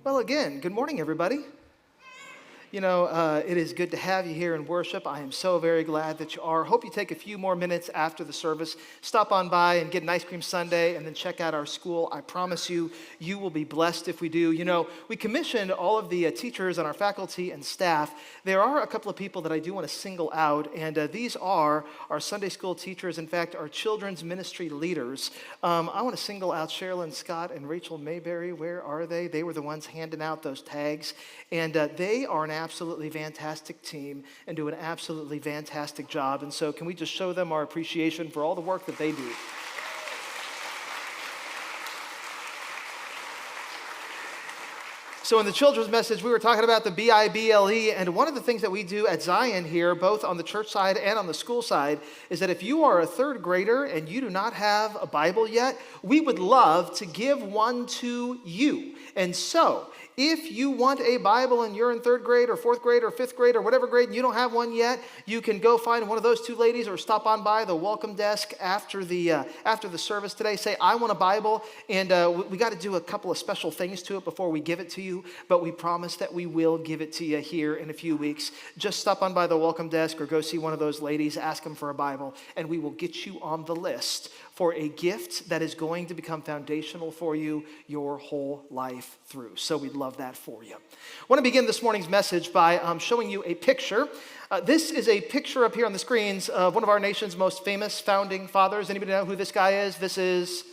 Well, again, good morning, everybody. It is good to have you here in worship. I am so very glad that you are. Hope you take a few more minutes after the service. Stop on by and get an ice cream sundae and then check out our school. I promise you, you will be blessed if we do. We commissioned all of the teachers and our faculty and staff. There are a couple of people that I do want to single out, and these are our Sunday school teachers, in fact, our children's ministry leaders. I want to single out Sherilyn Scott and Rachel Mayberry. Where are they? They were the ones handing out those tags, and they are an absolutely fantastic team and do an absolutely fantastic job. And so can we just show them our appreciation for all the work that they do? So in the children's message, we were talking about the Bible, and one of the things that we do at Zion here, both on the church side and on the school side, is that if you are a third grader and you do not have a Bible yet, we would love to give one to you. And so, if you want a Bible and you're in third grade or fourth grade or fifth grade or whatever grade and you don't have one yet, you can go find one of those two ladies or stop on by the welcome desk after the service today. Say, I want a Bible, and we got to do a couple of special things to it before we give it to you, but we promise that we will give it to you here in a few weeks. Just stop on by the welcome desk or go see one of those ladies, ask them for a Bible, and we will get you on the list for a gift that is going to become foundational for you your whole life through. So we'd love that for you. I want to begin this morning's message by showing you a picture. This is a picture up here on the screens of one of our nation's most famous founding fathers. Anybody know who this guy is? This is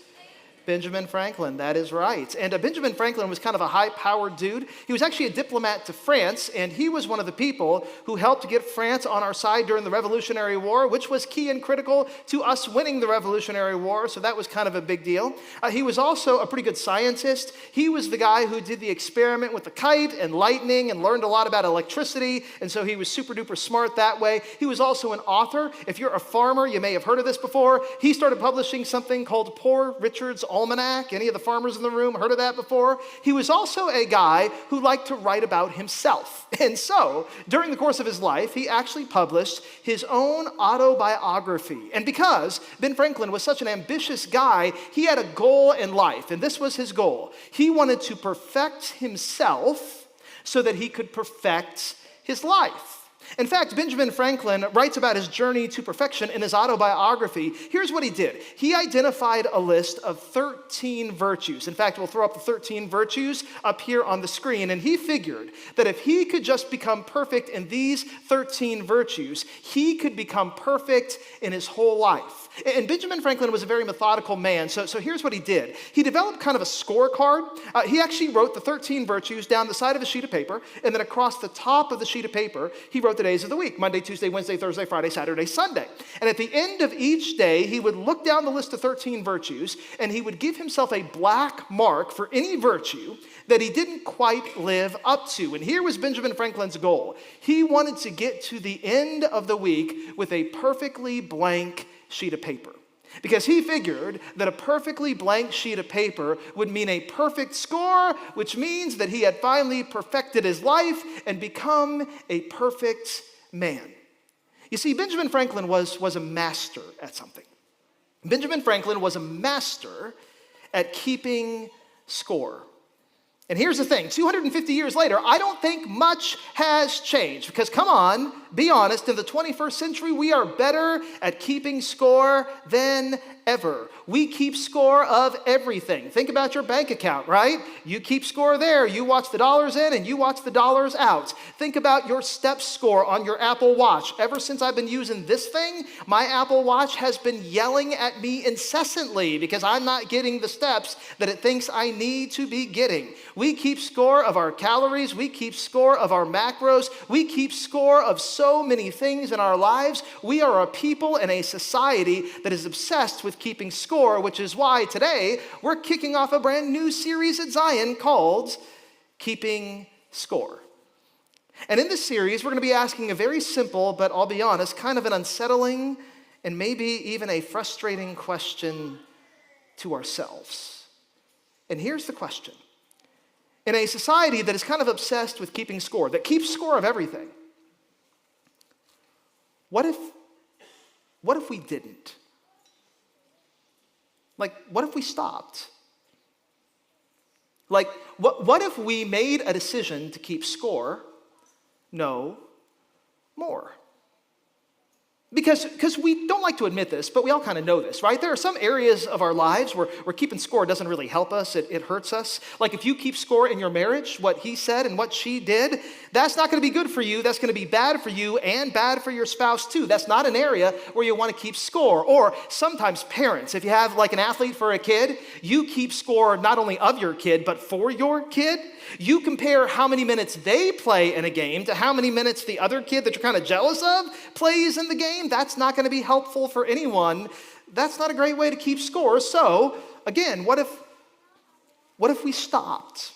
Benjamin Franklin, that is right. And Benjamin Franklin was kind of a high-powered dude. He was actually a diplomat to France, and he was one of the people who helped get France on our side during the Revolutionary War, which was key and critical to us winning the Revolutionary War, so that was kind of a big deal. He was also a pretty good scientist. He was the guy who did the experiment with the kite and lightning and learned a lot about electricity, and so he was super-duper smart that way. He was also an author. If you're a farmer, you may have heard of this before. He started publishing something called Poor Richard's Almanac. Any of the farmers in the room heard of that before? He was also a guy who liked to write about himself. And so, during the course of his life, he actually published his own autobiography. And because Ben Franklin was such an ambitious guy, he had a goal in life, and this was his goal. He wanted to perfect himself so that he could perfect his life. In fact, Benjamin Franklin writes about his journey to perfection in his autobiography. Here's what he did. He identified a list of 13 virtues. In fact, we'll throw up the 13 virtues up here on the screen. And he figured that if he could just become perfect in these 13 virtues, he could become perfect in his whole life. And Benjamin Franklin was a very methodical man, so here's what he did. He developed kind of a scorecard. He actually wrote the 13 virtues down the side of a sheet of paper, and then across the top of the sheet of paper, he wrote the days of the week: Monday, Tuesday, Wednesday, Thursday, Friday, Saturday, Sunday. And at the end of each day, he would look down the list of 13 virtues, and he would give himself a black mark for any virtue that he didn't quite live up to. And here was Benjamin Franklin's goal. He wanted to get to the end of the week with a perfectly blank sheet of paper, because he figured that a perfectly blank sheet of paper would mean a perfect score, which means that he had finally perfected his life and become a perfect man. You see, Benjamin Franklin was a master at something. Benjamin Franklin was a master at keeping score. And here's the thing, 250 years later, I don't think much has changed, because come on, be honest, in the 21st century, we are better at keeping score than ever. We keep score of everything. Think about your bank account, right? You keep score there. You watch the dollars in and you watch the dollars out. Think about your steps score on your Apple Watch. Ever since I've been using this thing, my Apple Watch has been yelling at me incessantly because I'm not getting the steps that it thinks I need to be getting. We keep score of our calories. We keep score of our macros. We keep score of so many things in our lives. We are a people and a society that is obsessed with keeping score, which is why today we're kicking off a brand new series at Zion called Keeping Score. And in this series, we're going to be asking a very simple, but I'll be honest, kind of an unsettling and maybe even a frustrating question to ourselves. And here's the question. In a society that is kind of obsessed with keeping score, that keeps score of everything, what if we didn't? Like, what if we stopped? Like, what if we made a decision to keep score? No more. Because we don't like to admit this, but we all kind of know this, right? There are some areas of our lives where keeping score doesn't really help us. It hurts us. Like if you keep score in your marriage, what he said and what she did, that's not going to be good for you. That's going to be bad for you and bad for your spouse too. That's not an area where you want to keep score. Or sometimes parents, if you have like an athlete for a kid, you keep score not only of your kid, but for your kid. You compare how many minutes they play in a game to how many minutes the other kid that you're kind of jealous of plays in the game. That's not going to be helpful for anyone. That's not a great way to keep score. So, again, what if we stopped?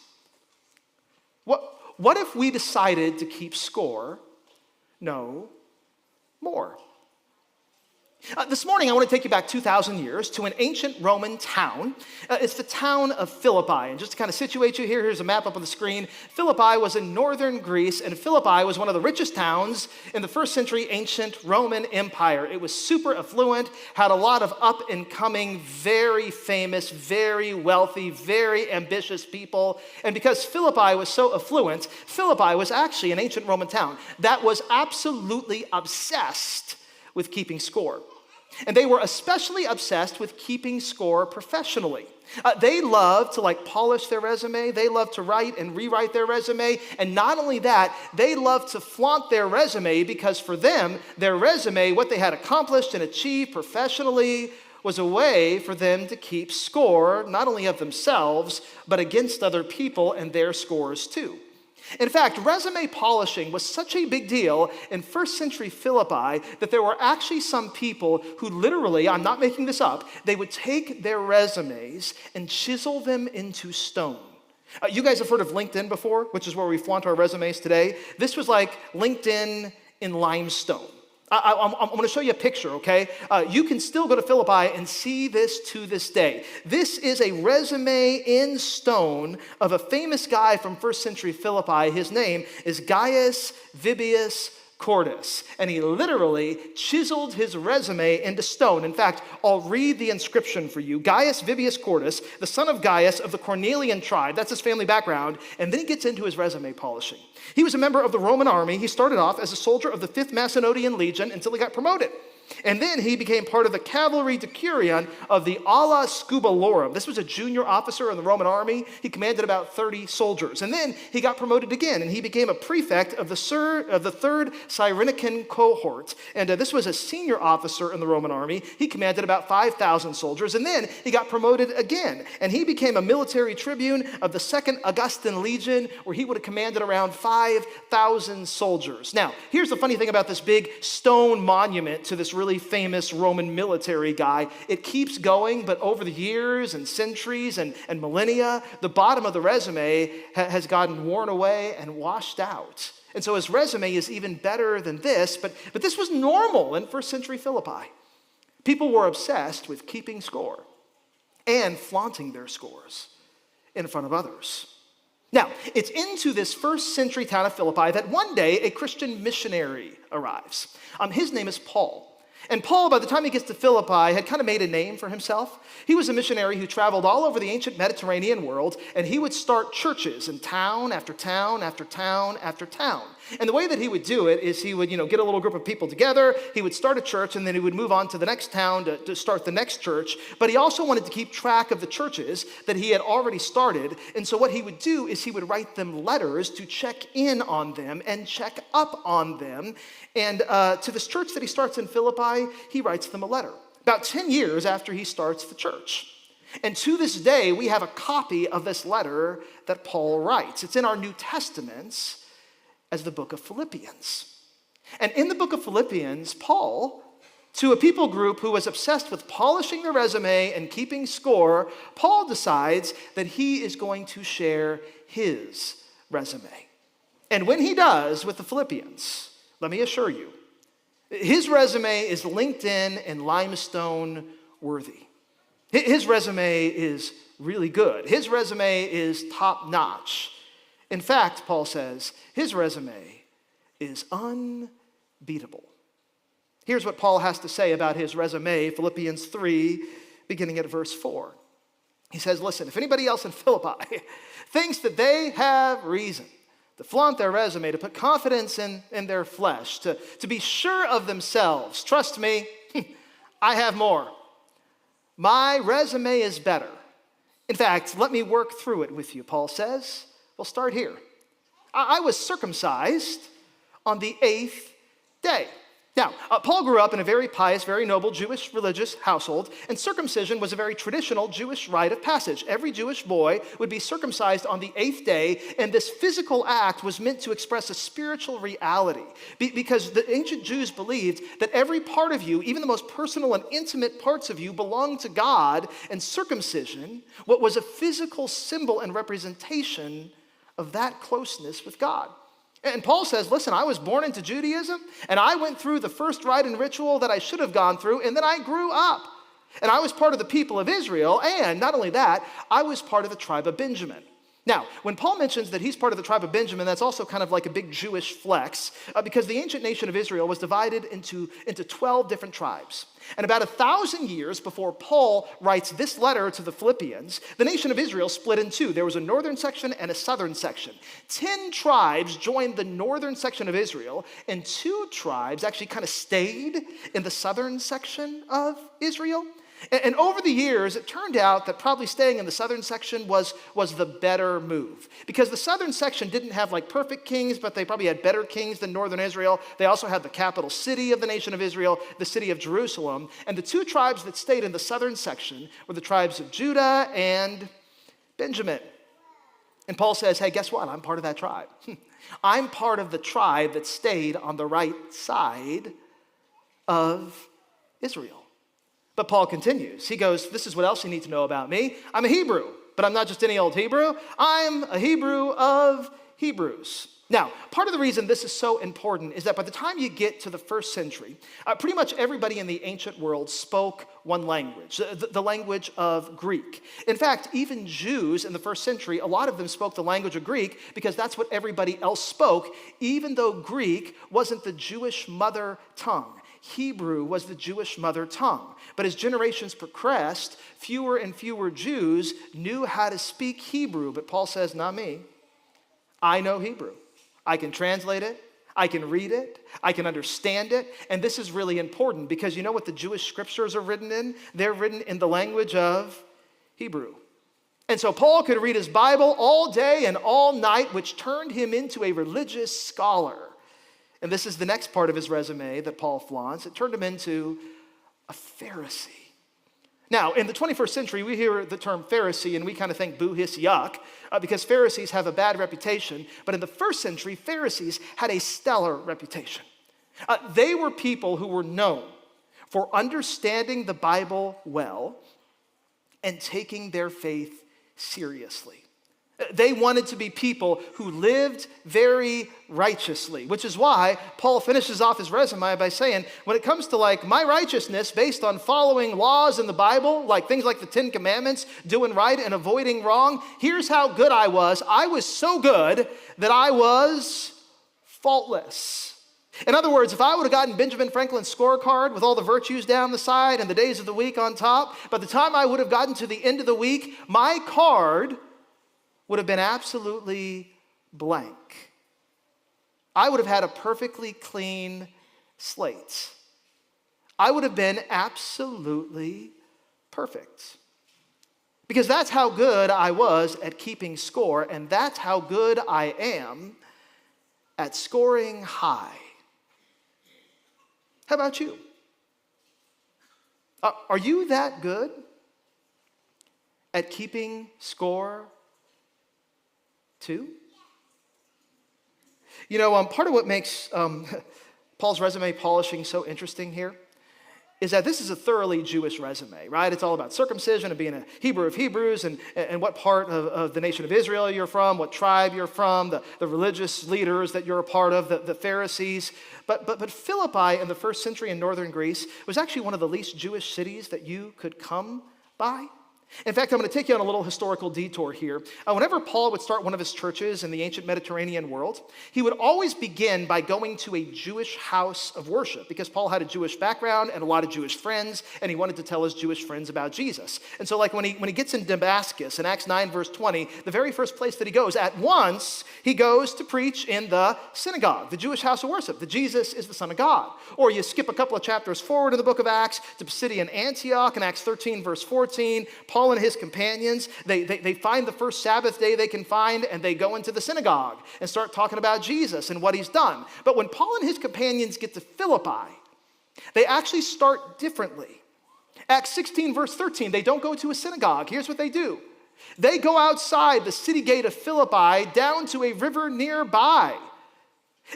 What if we decided to keep score no more? This morning, I want to take you back 2,000 years to an ancient Roman town. It's the town of Philippi. And just to kind of situate you here, here's a map up on the screen. Philippi was in northern Greece, and Philippi was one of the richest towns in the first century ancient Roman Empire. It was super affluent, had a lot of up-and-coming, very famous, very wealthy, very ambitious people. And because Philippi was so affluent, Philippi was actually an ancient Roman town that was absolutely obsessed with keeping score. And they were especially obsessed with keeping score professionally. They loved to polish their resume. They loved to write and rewrite their resume. And not only that, they loved to flaunt their resume because for them, their resume, what they had accomplished and achieved professionally, was a way for them to keep score, not only of themselves, but against other people and their scores too. In fact, resume polishing was such a big deal in first century Philippi that there were actually some people who literally, I'm not making this up, they would take their resumes and chisel them into stone. You guys have heard of LinkedIn before, which is where we flaunt our resumes today. This was like LinkedIn in limestone. I'm going to show you a picture, okay? You can still go to Philippi and see this to this day. This is a resume in stone of a famous guy from first century Philippi. His name is Gaius Vibius Cordus, and he literally chiseled his resume into stone. In fact, I'll read the inscription for you. Gaius Vibius Cordus, the son of Gaius of the Cornelian tribe, that's his family background, and then he gets into his resume polishing. He was a member of the Roman army. He started off as a soldier of the 5th Macedonian Legion until he got promoted. And then he became part of the cavalry decurion of the Ala Scubalorum. This was a junior officer in the Roman army. He commanded about 30 soldiers. And then he got promoted again, and he became a prefect of the 3rd Cyrenaican cohort. And this was a senior officer in the Roman army. He commanded about 5,000 soldiers. And then he got promoted again, and he became a military tribune of the 2nd Augustan Legion, where he would have commanded around 5,000 soldiers. Now, here's the funny thing about this big stone monument to this really famous Roman military guy. It keeps going, but over the years and centuries and millennia, the bottom of the resume has gotten worn away and washed out. And so his resume is even better than this, but this was normal in first century Philippi. People were obsessed with keeping score and flaunting their scores in front of others. Now, it's into this first century town of Philippi that one day a Christian missionary arrives. His name is Paul. And Paul, by the time he gets to Philippi, had kind of made a name for himself. He was a missionary who traveled all over the ancient Mediterranean world, and he would start churches in town after town after town after town. And the way that he would do it is he would, get a little group of people together, he would start a church, and then he would move on to the next town to start the next church. But he also wanted to keep track of the churches that he had already started. And so what he would do is he would write them letters to check in on them and check up on them. And to this church that he starts in Philippi, he writes them a letter about 10 years after he starts the church. And to this day, we have a copy of this letter that Paul writes. It's in our New Testaments as the book of Philippians. And in the book of Philippians, Paul, to a people group who was obsessed with polishing their resume and keeping score, Paul decides that he is going to share his resume. And when he does with the Philippians, let me assure you, his resume is LinkedIn and limestone worthy. His resume is really good. His resume is top notch. In fact, Paul says, his resume is unbeatable. Here's what Paul has to say about his resume, Philippians 3, beginning at verse 4. He says, listen, if anybody else in Philippi thinks that they have reason to flaunt their resume, to put confidence in their flesh, to be sure of themselves, trust me, I have more. My resume is better. In fact, let me work through it with you, Paul says. We'll start here. I was circumcised on the 8th day. Now, Paul grew up in a very pious, very noble Jewish religious household, and circumcision was a very traditional Jewish rite of passage. Every Jewish boy would be circumcised on the 8th day, and this physical act was meant to express a spiritual reality, because the ancient Jews believed that every part of you, even the most personal and intimate parts of you, belonged to God, and circumcision, what was a physical symbol and representation of that closeness with God. And Paul says, listen, I was born into Judaism, and I went through the first rite and ritual that I should have gone through, and then I grew up. And I was part of the people of Israel, and not only that, I was part of the tribe of Benjamin. Now, when Paul mentions that he's part of the tribe of Benjamin, that's also kind of like a big Jewish flex, because the ancient nation of Israel was divided into 12 different tribes. And about 1,000 years before Paul writes this letter to the Philippians, the nation of Israel split in two. There was a northern section and a southern section. 10 tribes joined the northern section of Israel, and 2 tribes actually kind of stayed in the southern section of Israel. And over the years, it turned out that probably staying in the southern section was the better move. Because the southern section didn't have like perfect kings, but they probably had better kings than northern Israel. They also had the capital city of the nation of Israel, the city of Jerusalem. And the 2 tribes that stayed in the southern section were the tribes of Judah and Benjamin. And Paul says, hey, guess what? I'm part of that tribe. I'm part of the tribe that stayed on the right side of Israel. But Paul continues. He goes, this is what else you need to know about me. I'm a Hebrew, but I'm not just any old Hebrew. I'm a Hebrew of Hebrews. Now, part of the reason this is so important is that by the time you get to the first century, pretty much everybody in the ancient world spoke one language, the language of Greek. In fact, even Jews in the first century, a lot of them spoke the language of Greek because that's what everybody else spoke, even though Greek wasn't the Jewish mother tongue. Hebrew was the Jewish mother tongue. But as generations progressed, fewer and fewer Jews knew how to speak Hebrew. But Paul says, not me. I know Hebrew. I can translate it. I can read it. I can understand it. And this is really important because you know what the Jewish scriptures are written in? They're written in the language of Hebrew. And so Paul could read his Bible all day and all night, which turned him into a religious scholar. And this is the next part of his resume that Paul flaunts. It turned him into a Pharisee. Now, in the 21st century, we hear the term Pharisee and we kind of think boo, hiss, yuck, because Pharisees have a bad reputation. But in the first century, Pharisees had a stellar reputation. They were people who were known for understanding the Bible well and taking their faith seriously. They wanted to be people who lived very righteously, which is why Paul finishes off his resume by saying, when it comes to like my righteousness based on following laws in the Bible, like things like the 10 Commandments, doing right and avoiding wrong, here's how good I was. I was so good that I was faultless. In other words, if I would have gotten Benjamin Franklin's scorecard with all the virtues down the side and the days of the week on top, by the time I would have gotten to the end of the week, my card would have been absolutely blank. I would have had a perfectly clean slate. I would have been absolutely perfect. Because that's how good I was at keeping score, and that's how good I am at scoring high. How about you? Are you that good at keeping score too? You know, part of what makes Paul's resume polishing so interesting here is that this is a thoroughly Jewish resume, right? It's all about circumcision and being a Hebrew of Hebrews and what part of the nation of Israel you're from, what tribe you're from, the religious leaders that you're a part of, the Pharisees. But Philippi in the first century in northern Greece was actually one of the least Jewish cities that you could come by. In fact, I'm going to take you on a little historical detour here. Whenever Paul would start one of his churches in the ancient Mediterranean world, he would always begin by going to a Jewish house of worship because Paul had a Jewish background and a lot of Jewish friends, and he wanted to tell his Jewish friends about Jesus. And so like when he gets in Damascus in Acts 9, verse 20, the very first place that he goes, at once he goes to preach in the synagogue, the Jewish house of worship, that Jesus is the Son of God. Or you skip a couple of chapters forward in the book of Acts to Pisidian Antioch in Acts 13, verse 14, Paul and his companions, they find the first Sabbath day they can find, and they go into the synagogue and start talking about Jesus and what he's done. But when Paul and his companions get to Philippi, they actually start differently. Acts 16, verse 13, they don't go to a synagogue. Here's what they do. They go outside the city gate of Philippi down to a river nearby.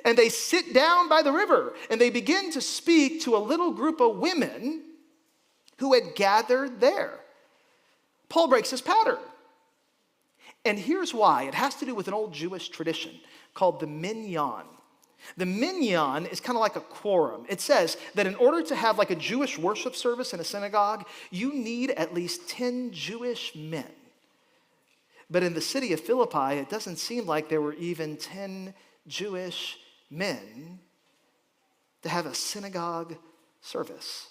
And they sit down by the river, and they begin to speak to a little group of women who had gathered there. Paul breaks his pattern. And here's why. It has to do with an old Jewish tradition called the minyan. The minyan is kind of like a quorum. It says that in order to have like a Jewish worship service in a synagogue, you need at least 10 Jewish men. But in the city of Philippi, it doesn't seem like there were even 10 Jewish men to have a synagogue service.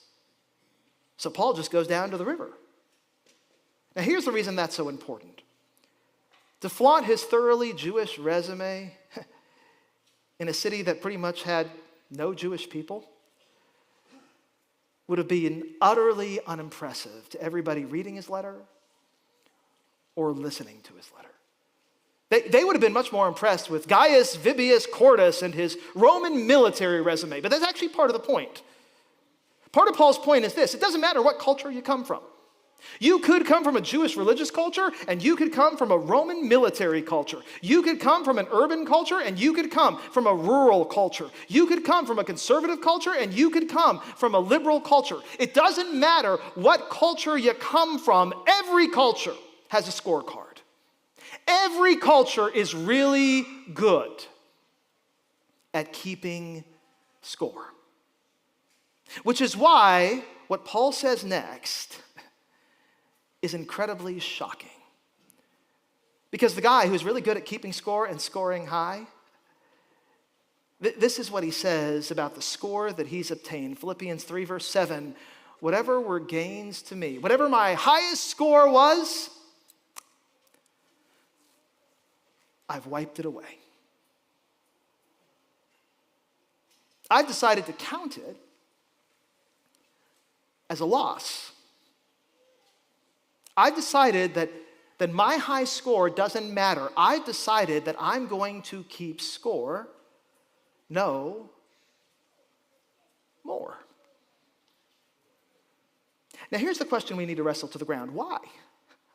So Paul just goes down to the river. Now here's the reason that's so important. To flaunt his thoroughly Jewish resume in a city that pretty much had no Jewish people would have been utterly unimpressive to everybody reading his letter or listening to his letter. They would have been much more impressed with Gaius Vibius Cordus and his Roman military resume, but that's actually part of the point. Part of Paul's point is this: it doesn't matter what culture you come from. You could come from a Jewish religious culture, and you could come from a Roman military culture. You could come from an urban culture, and you could come from a rural culture. You could come from a conservative culture, and you could come from a liberal culture. It doesn't matter what culture you come from. Every culture has a scorecard. Every culture is really good at keeping score. Which is why what Paul says next is incredibly shocking. Because the guy who's really good at keeping score and scoring high, this is what he says about the score that he's obtained. Philippians 3, verse 7, whatever were gains to me, whatever my highest score was, I've wiped it away. I've decided to count it as a loss. I've decided that my high score doesn't matter. I've decided that I'm going to keep score no more. Now here's the question we need to wrestle to the ground. Why?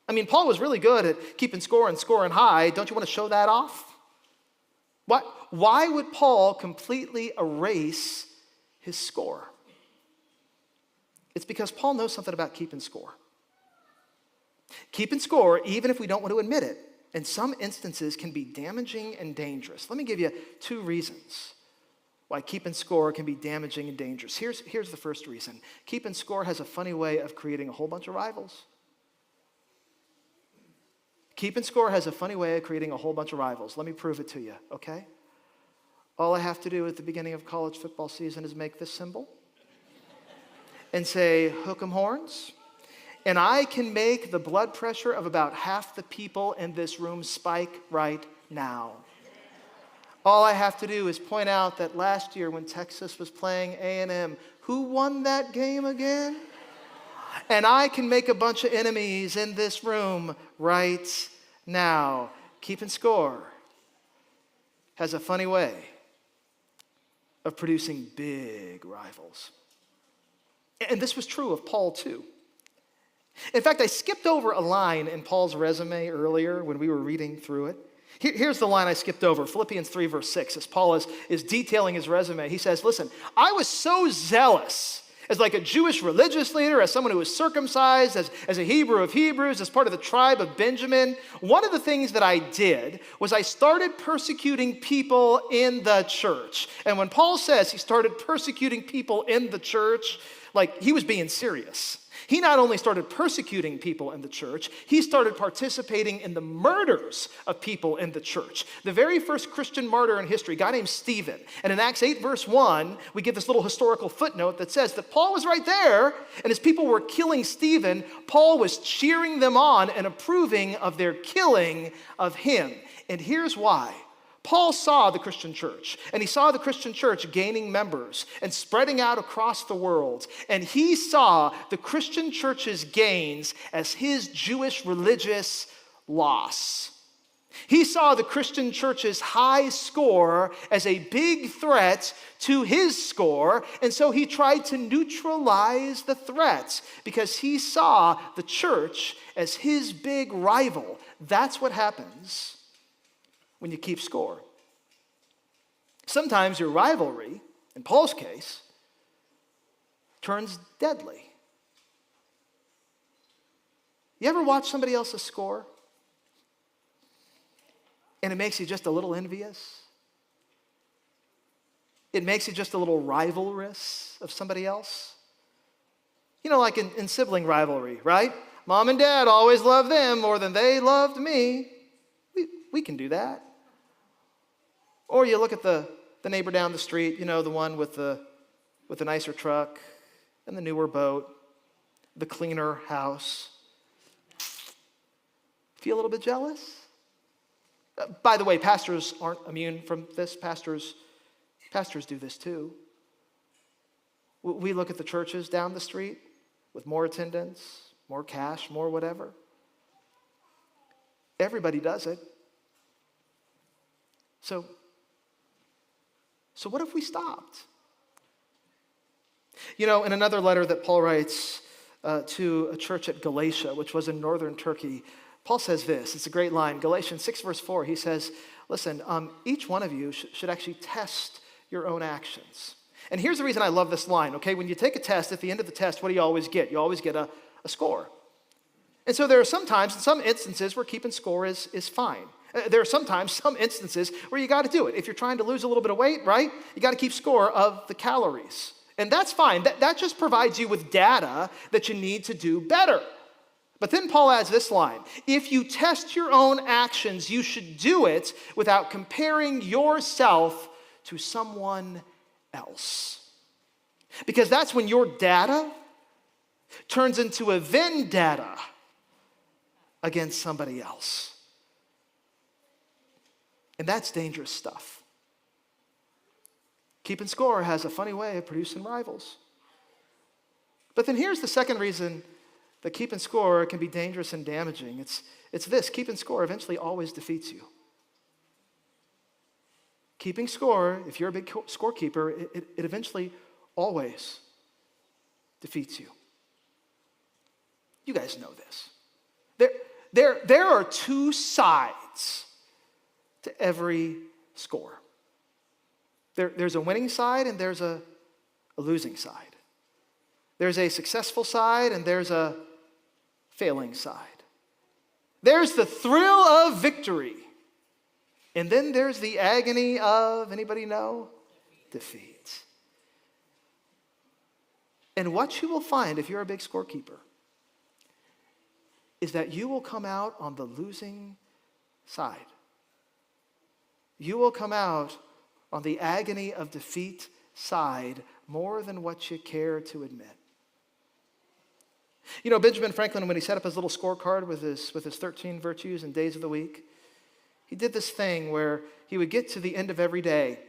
I mean, Paul was really good at keeping score and scoring high. Don't you want to show that off? Why would Paul completely erase his score? It's because Paul knows something about keeping score. Keeping score, even if we don't want to admit it, in some instances can be damaging and dangerous. Let me give you 2 reasons why keeping score can be damaging and dangerous. Here's the first reason. Keeping score has a funny way of creating a whole bunch of rivals. Keeping score has a funny way of creating a whole bunch of rivals. Let me prove it to you, okay? All I have to do at the beginning of college football season is make this symbol and say, hook 'em horns. And I can make the blood pressure of about half the people in this room spike right now. All I have to do is point out that last year when Texas was playing A&M, who won that game again? And I can make a bunch of enemies in this room right now. Keeping score has a funny way of producing big rivals. And this was true of Paul too. In fact, I skipped over a line in Paul's resume earlier when we were reading through it. Here's the line I skipped over, Philippians 3, verse 6, as Paul is detailing his resume. He says, listen, I was so zealous as like a Jewish religious leader, as someone who was circumcised, as a Hebrew of Hebrews, as part of the tribe of Benjamin. One of the things that I did was I started persecuting people in the church. And when Paul says he started persecuting people in the church, like he was being serious. He not only started persecuting people in the church, he started participating in the murders of people in the church. The very first Christian martyr in history, a guy named Stephen. And in Acts 8, verse 1, we get this little historical footnote that says that Paul was right there, and as people were killing Stephen, Paul was cheering them on and approving of their killing of him. And here's why. Paul saw the Christian church, and he saw the Christian church gaining members and spreading out across the world. And he saw the Christian church's gains as his Jewish religious loss. He saw the Christian church's high score as a big threat to his score, and so he tried to neutralize the threat because he saw the church as his big rival. That's what happens when you keep score. Sometimes your rivalry, in Paul's case, turns deadly. You ever watch somebody else's score and it makes you just a little envious? It makes you just a little rivalrous of somebody else? You know, like in sibling rivalry, right? Mom and dad always loved them more than they loved me. We can do that. Or you look at the neighbor down the street, you know, the one with the nicer truck and the newer boat, the cleaner house. Feel a little bit jealous? By the way, pastors aren't immune from this. Pastors do this too. We look at the churches down the street with more attendance, more cash, more whatever. Everybody does it. So what if we stopped? You know, in another letter that Paul writes to a church at Galatia, which was in northern Turkey, Paul says this. It's a great line. Galatians 6, verse 4, he says, listen, each one of you should actually test your own actions. And here's the reason I love this line, okay? When you take a test, at the end of the test, what do you always get? You always get a score. And so there are some times, in some instances, where keeping score is fine. There are sometimes some instances where you got to do it. If you're trying to lose a little bit of weight, right? You got to keep score of the calories. And that's fine. That just provides you with data that you need to do better. But then Paul adds this line. If you test your own actions, you should do it without comparing yourself to someone else. Because that's when your data turns into a vendetta against somebody else. And that's dangerous stuff. Keeping score has a funny way of producing rivals. But then here's the second reason that keeping score can be dangerous and damaging. It's this: keeping score eventually always defeats you. Keeping score, if you're a big scorekeeper, it eventually always defeats you. You guys know this. There are two sides to every score. There's a winning side and there's a losing side. There's a successful side and there's a failing side. There's the thrill of victory. And then there's the agony of, anybody know? Defeat. And what you will find if you're a big scorekeeper is that you will come out on the losing side. You will come out on the agony of defeat side more than what you care to admit. You know, Benjamin Franklin, when he set up his little scorecard with his 13 virtues and days of the week, he did this thing where he would get to the end of every day,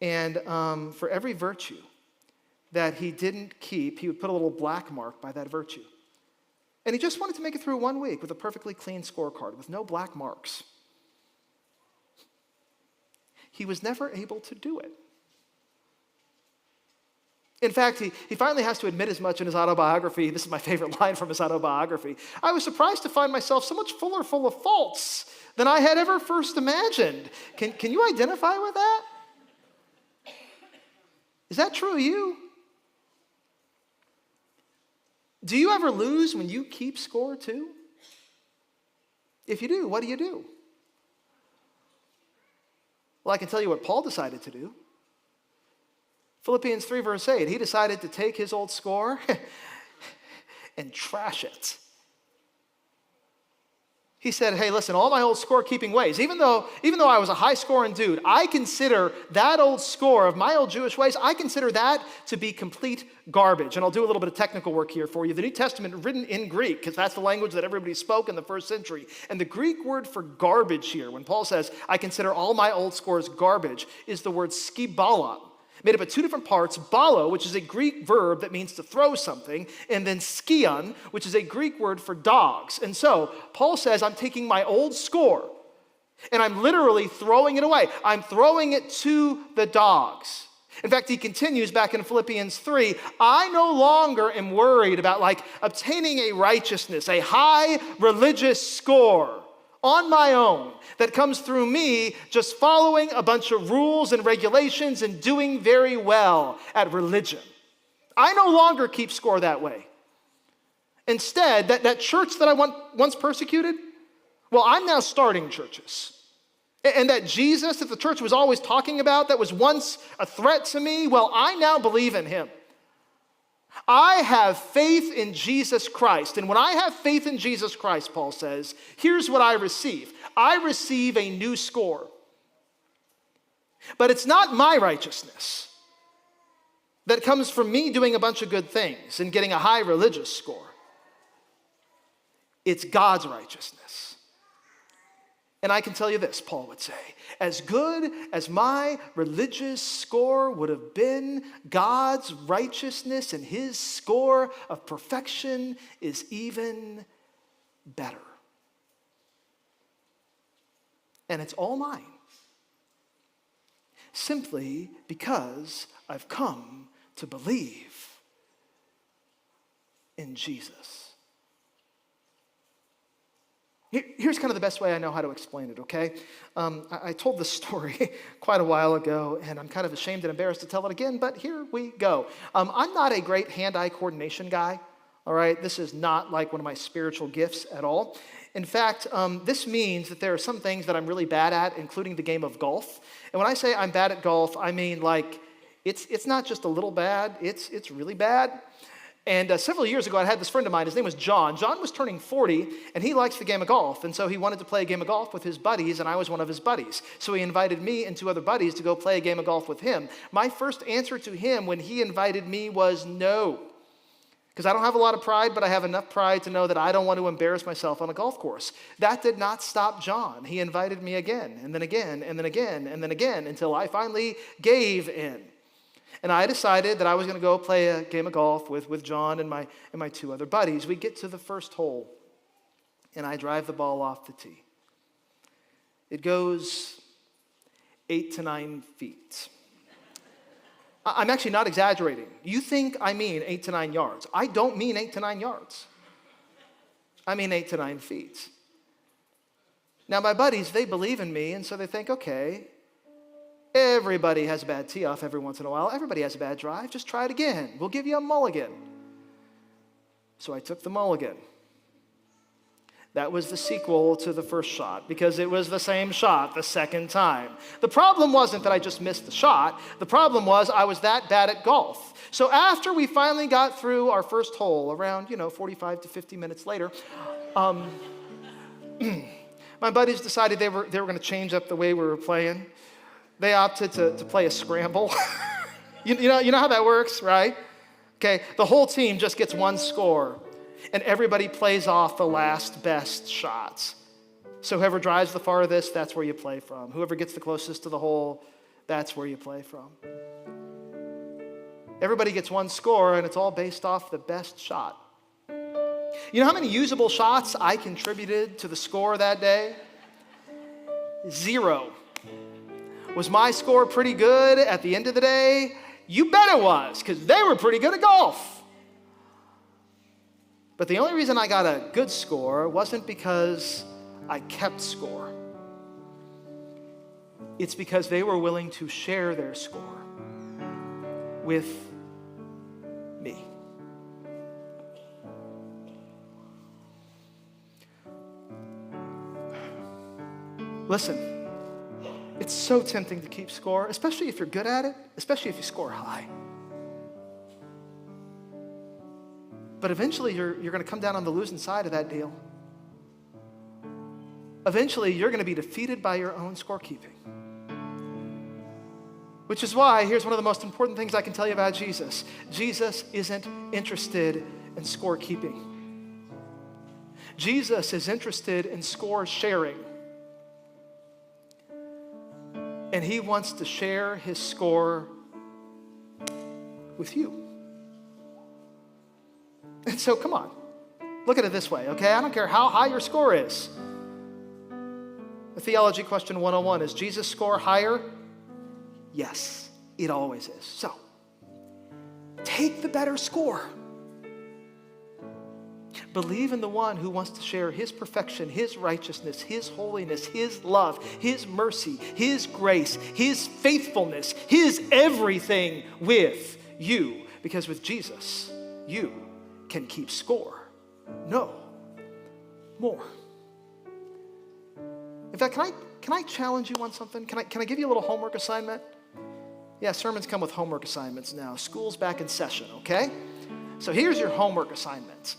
and for every virtue that he didn't keep, he would put a little black mark by that virtue. And he just wanted to make it through 1 week with a perfectly clean scorecard with no black marks. He was never able to do it. In fact, he finally has to admit as much in his autobiography. This is my favorite line from his autobiography. I was surprised to find myself so much full of faults than I had ever first imagined. Can you identify with that? Is that true of you? Do you ever lose when you keep score too? If you do, what do you do? Well, I can tell you what Paul decided to do. Philippians 3 verse 8, he decided to take his old score and trash it. He said, hey, listen, all my old scorekeeping ways, even though I was a high-scoring dude, I consider that old score of my old Jewish ways, I consider that to be complete garbage. And I'll do a little bit of technical work here for you. The New Testament written in Greek, because that's the language that everybody spoke in the first century. And the Greek word for garbage here, when Paul says, I consider all my old scores garbage, is the word skibalon. Made up of two different parts, balo, which is a Greek verb that means to throw something, and then skion, which is a Greek word for dogs. And so, Paul says, I'm taking my old score, and I'm literally throwing it away. I'm throwing it to the dogs. In fact, he continues back in Philippians 3, I no longer am worried about obtaining a righteousness, a high religious score on my own that comes through me just following a bunch of rules and regulations and doing very well at religion. I no longer keep score that way. Instead, that church that I once persecuted, well, I'm now starting churches. And that Jesus that the church was always talking about that was once a threat to me, well, I now believe in him. I have faith in Jesus Christ. And when I have faith in Jesus Christ, Paul says, here's what I receive. I receive a new score. But it's not my righteousness that comes from me doing a bunch of good things and getting a high religious score. It's God's righteousness. And I can tell you this, Paul would say, as good as my religious score would have been, God's righteousness and his score of perfection is even better. And it's all mine, simply because I've come to believe in Jesus. Here's kind of the best way I know how to explain it, okay? I told this story quite a while ago, and I'm kind of ashamed and embarrassed to tell it again, but here we go. I'm not a great hand-eye coordination guy, all right? This is not like one of my spiritual gifts at all. In fact, this means that there are some things that I'm really bad at, including the game of golf. And when I say I'm bad at golf, I mean it's not just a little bad, it's really bad. And several years ago, I had this friend of mine. His name was John. John was turning 40, and he likes the game of golf. And so he wanted to play a game of golf with his buddies, and I was one of his buddies. So he invited me and two other buddies to go play a game of golf with him. My first answer to him when he invited me was no. Because I don't have a lot of pride, but I have enough pride to know that I don't want to embarrass myself on a golf course. That did not stop John. He invited me again, and then again, and then again, and then again, until I finally gave in. And I decided that I was going to go play a game of golf with John and my two other buddies. We get to the first hole, and I drive the ball off the tee. It goes 8 to 9 feet. I'm actually not exaggerating. You think I mean 8 to 9 yards. I don't mean 8 to 9 yards. I mean 8 to 9 feet. Now, my buddies, they believe in me, and so they think, okay, everybody has a bad tee off every once in a while. Everybody has a bad drive. Just try it again. We'll give you a mulligan. So I took the mulligan. That was the sequel to the first shot because it was the same shot the second time. The problem wasn't that I just missed the shot. The problem was I was that bad at golf. So after we finally got through our first hole, around 45 to 50 minutes later, my buddies decided they were going to change up the way we were playing. They opted to play a scramble. you know how that works, right? Okay, the whole team just gets one score, and everybody plays off the last best shots. So whoever drives the farthest, that's where you play from. Whoever gets the closest to the hole, that's where you play from. Everybody gets one score, and it's all based off the best shot. You know how many usable shots I contributed to the score that day? 0. Was my score pretty good at the end of the day? You bet it was, because they were pretty good at golf. But the only reason I got a good score wasn't because I kept score. It's because they were willing to share their score with me. Listen. It's so tempting to keep score, especially if you're good at it, especially if you score high. But eventually you're going to come down on the losing side of that deal. Eventually you're going to be defeated by your own scorekeeping. Which is why, here's one of the most important things I can tell you about Jesus. Jesus isn't interested in scorekeeping. Jesus is interested in score sharing. And he wants to share his score with you. And so come on, look at it this way, okay? I don't care how high your score is. The theology question 101, is Jesus' score higher? Yes, it always is. So, take the better score. Believe in the one who wants to share his perfection, his righteousness, his holiness, his love, his mercy, his grace, his faithfulness, his everything with you. Because with Jesus, you can keep score. No more. In fact, can I challenge you on something? Can I give you a little homework assignment? Yeah, sermons come with homework assignments now. School's back in session, okay? So here's your homework assignment.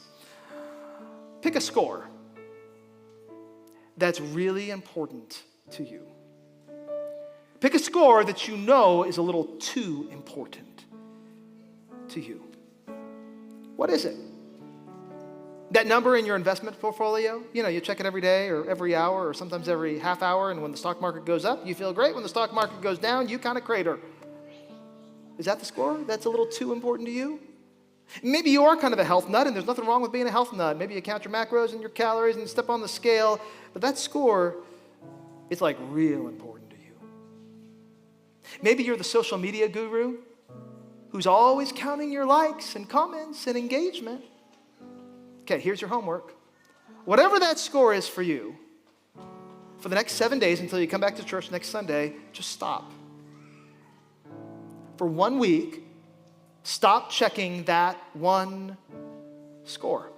Pick a score that's really important to you. Pick a score that you know is a little too important to you. What is it? That number in your investment portfolio, you check it every day or every hour or sometimes every half hour, and when the stock market goes up, you feel great. When the stock market goes down, you kind of crater. Is that the score that's a little too important to you? Maybe you are kind of a health nut, and there's nothing wrong with being a health nut. Maybe you count your macros and your calories and step on the scale, but that score is like real important to you. Maybe you're the social media guru who's always counting your likes and comments and engagement. Okay, here's your homework. Whatever that score is for you, for the next 7 days until you come back to church next Sunday, just stop. For 1 week, stop checking that one score.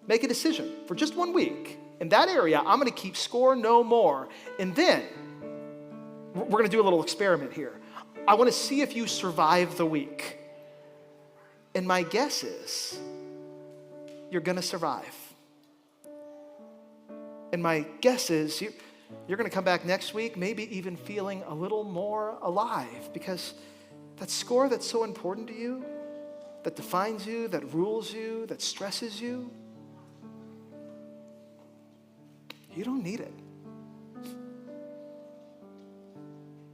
Make a decision for just 1 week. In that area, I'm going to keep score no more. And then, we're going to do a little experiment here. I want to see if you survive the week. And my guess is, you're going to survive. And my guess is, you're going to come back next week, maybe even feeling a little more alive, because that score that's so important to you, that defines you, that rules you, that stresses you, you don't need it.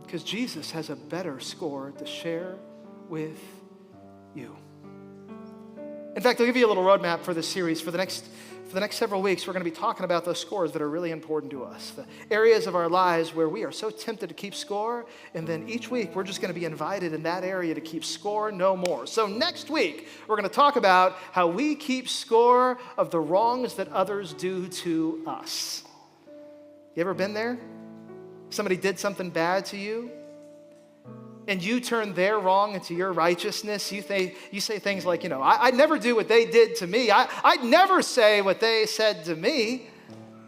Because Jesus has a better score to share with you. In fact, I'll give you a little roadmap for this series. For the next several weeks, we're going to be talking about those scores that are really important to us, the areas of our lives where we are so tempted to keep score, and then each week we're just going to be invited in that area to keep score no more. So next week, we're going to talk about how we keep score of the wrongs that others do to us. You ever been there? Somebody did something bad to you, and you turn their wrong into your righteousness. You say things like, I'd never do what they did to me. I'd never say what they said to me.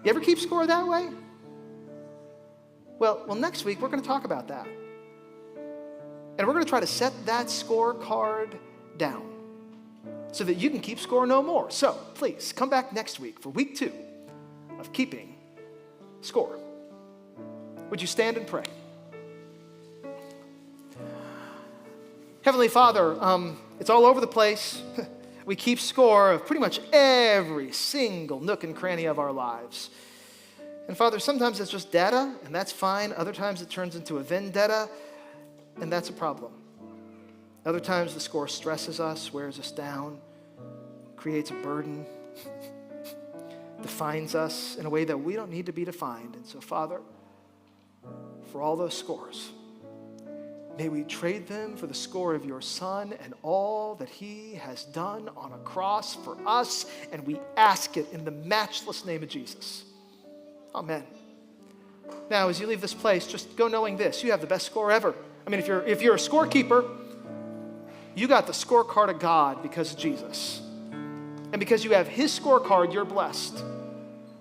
You ever keep score that way? Well, next week we're going to talk about that. And we're going to try to set that scorecard down so that you can keep score no more. So please come back next week for week 2 of keeping score. Would you stand and pray? Heavenly Father, it's all over the place. We keep score of pretty much every single nook and cranny of our lives. And Father, sometimes it's just data, and that's fine. Other times it turns into a vendetta, and that's a problem. Other times the score stresses us, wears us down, creates a burden, defines us in a way that we don't need to be defined. And so, Father, for all those scores, may we trade them for the score of your Son and all that he has done on a cross for us, and we ask it in the matchless name of Jesus. Amen. Now, as you leave this place, just go knowing this: you have the best score ever. I mean, if you're a scorekeeper, you got the scorecard of God because of Jesus. And because you have his scorecard, you're blessed.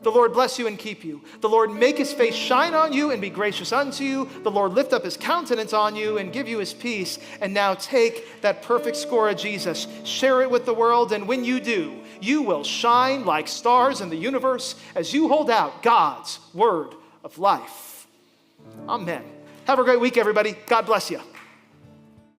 The Lord bless you and keep you. The Lord make his face shine on you and be gracious unto you. The Lord lift up his countenance on you and give you his peace. And now take that perfect score of Jesus, share it with the world, and when you do, you will shine like stars in the universe as you hold out God's word of life. Amen. Have a great week, everybody. God bless you.